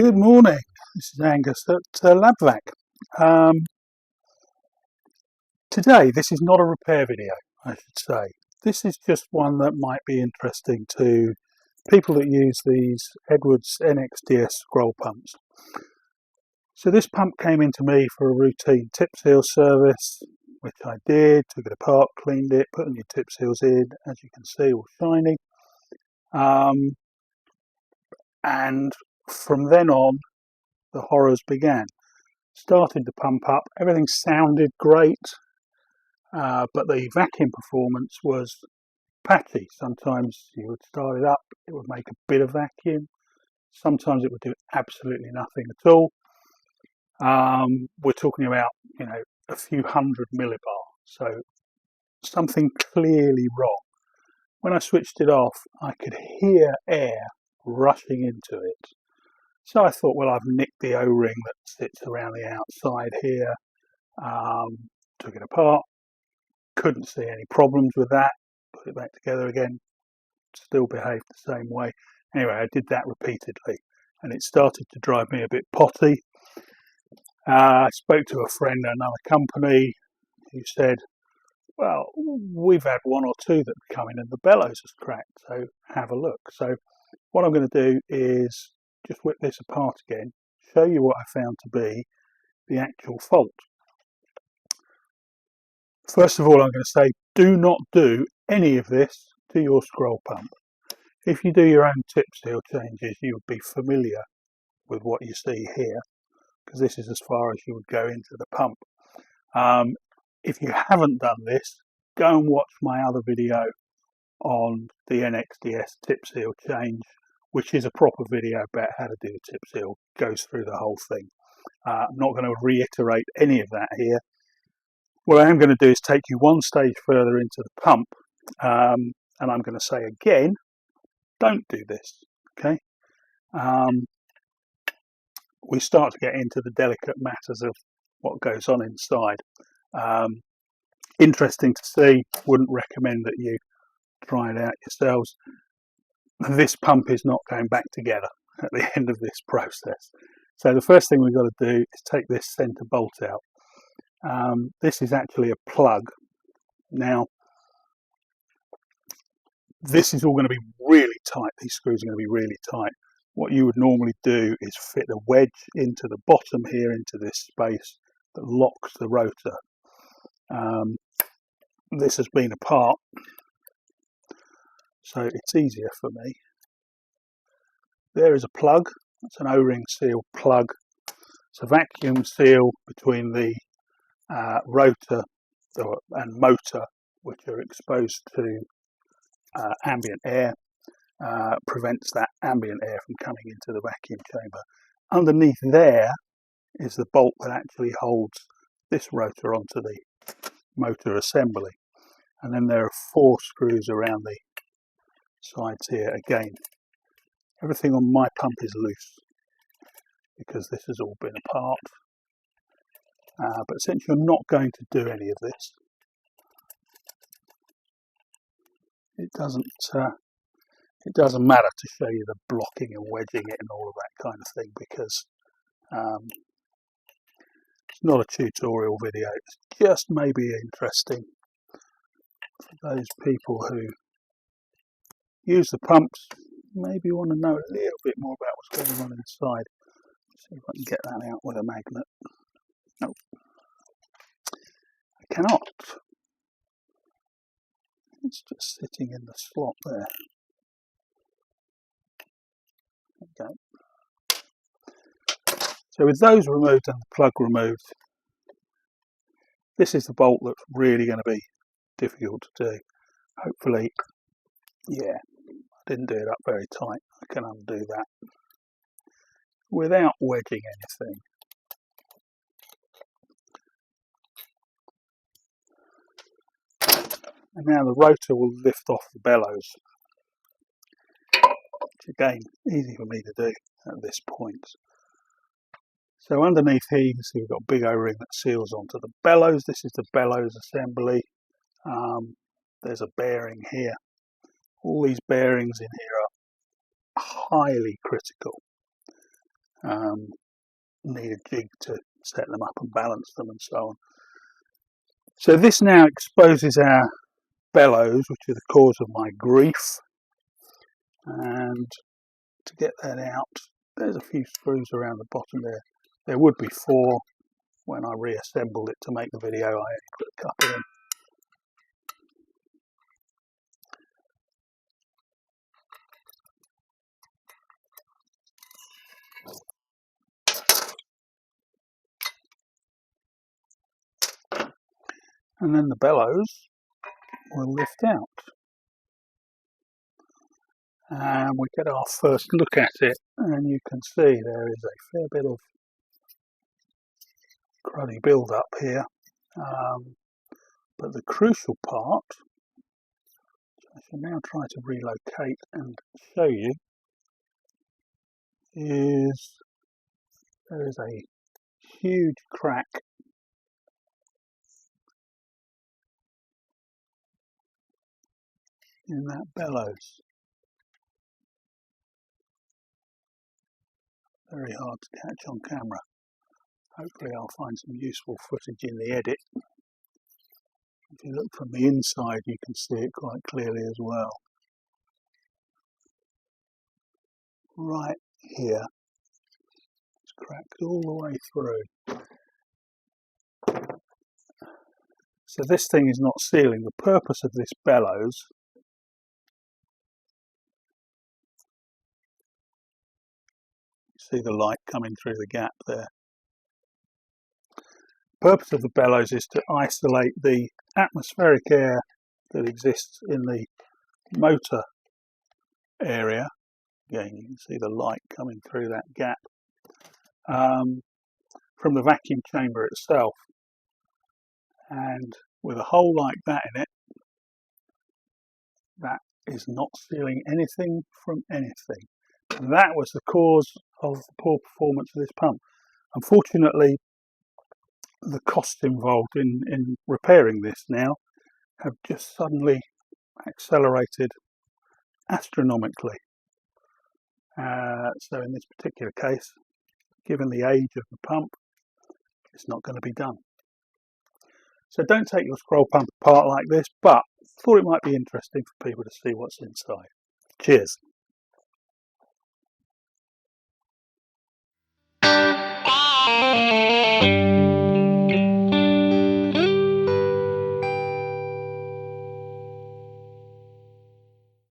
Good morning, this is Angus at LabVac. Today, this is not a repair video, I should say. This is just one that might be interesting to people that use these Edwards nXDS scroll pumps. So this pump came into me for a routine tip seal service, which I did, took it apart, cleaned it, put the new tip seals in, as you can see, all shiny. And from then on, the horrors began. Started to pump up, everything sounded great, but the vacuum performance was patchy. Sometimes you would start it up, it would make a bit of vacuum. Sometimes it would do absolutely nothing at all. We're talking about, a few hundred millibar, so something clearly wrong. When I switched it off, I could hear air rushing into it. So I thought, well, I've nicked the O-ring that sits around the outside here. Took it apart, couldn't see any problems with that, put it back together again, still behaved the same way. Anyway, I did that repeatedly and it started to drive me a bit potty. I spoke to a friend at another company who said, well, we've had one or two that come in and the bellows has cracked, so have a look. So what I'm going to do is just whip this apart again, show you what I found to be the actual fault. First of all, I'm going to say, do not do any of this to your scroll pump. If you do your own tip seal changes, you would be familiar with what you see here, because this is as far as you would go into the pump. If you haven't done this, go and watch my other video on the nXDS tip seal change, which is a proper video about how to do a tip seal, goes through the whole thing. I'm not going to reiterate any of that here. What I am going to do is take you one stage further into the pump, and I'm going to say again, don't do this, okay? We start to get into the delicate matters of what goes on inside. Interesting to see, wouldn't recommend that you try it out yourselves. This pump is not going back together at the end of this process. So the first thing we've got to do is take this centre bolt out. This is actually a plug. Now, this is all going to be really tight. These screws are going to be really tight. What you would normally do is fit a wedge into the bottom here, into this space that locks the rotor. This has been apart, so it's easier for me. There is a plug. That's an O-ring seal plug. It's a vacuum seal between the rotor and motor, which are exposed to ambient air. Prevents that ambient air from coming into the vacuum chamber. Underneath there is the bolt that actually holds this rotor onto the motor assembly, and then there are 4 screws around the sides here. Again, everything on my pump is loose because this has all been apart, but since you're not going to do any of this, it doesn't matter to show you the blocking and wedging it and all of that kind of thing, because it's not a tutorial video. It's just maybe interesting for those people who use the pumps, maybe want to know a little bit more about what's going on inside. Let's see if I can get that out with a magnet. Nope, I cannot. It's just sitting in the slot there. Okay. So with those removed and the plug removed, this is the bolt that's really going to be difficult to do. Hopefully, yeah, I didn't do it up very tight. I can undo that without wedging anything. And now the rotor will lift off the bellows, which again, easy for me to do at this point. So underneath here you can see we've got a big O-ring that seals onto the bellows. This is the bellows assembly. There's a bearing here. All these bearings in here are highly critical. need a jig to set them up and balance them and so on. So this now exposes our bellows, which are the cause of my grief. And to get that out, there's a few screws around the bottom there. There would be 4. When I reassembled it to make the video, I only put a couple in. And then the bellows will lift out. And we get our first look at it, and you can see there is a fair bit of cruddy build up here. But the crucial part, I shall now try to relocate and show you, is there is a huge crack in that bellows. Very hard to catch on camera. Hopefully I'll find some useful footage in the edit. If you look from the inside, you can see it quite clearly as well. Right here, it's cracked all the way through. So this thing is not sealing. The purpose of this bellows see the light coming through the gap there. The purpose of the bellows is to isolate the atmospheric air that exists in the motor area. Again, you can see the light coming through that gap from the vacuum chamber itself. And with a hole like that in it, that is not sealing anything from anything. And that was the cause of the poor performance of this pump. Unfortunately, the costs involved in repairing this now have just suddenly accelerated astronomically. So in this particular case, given the age of the pump, it's not going to be done. So don't take your scroll pump apart like this, but thought it might be interesting for people to see what's inside. Cheers.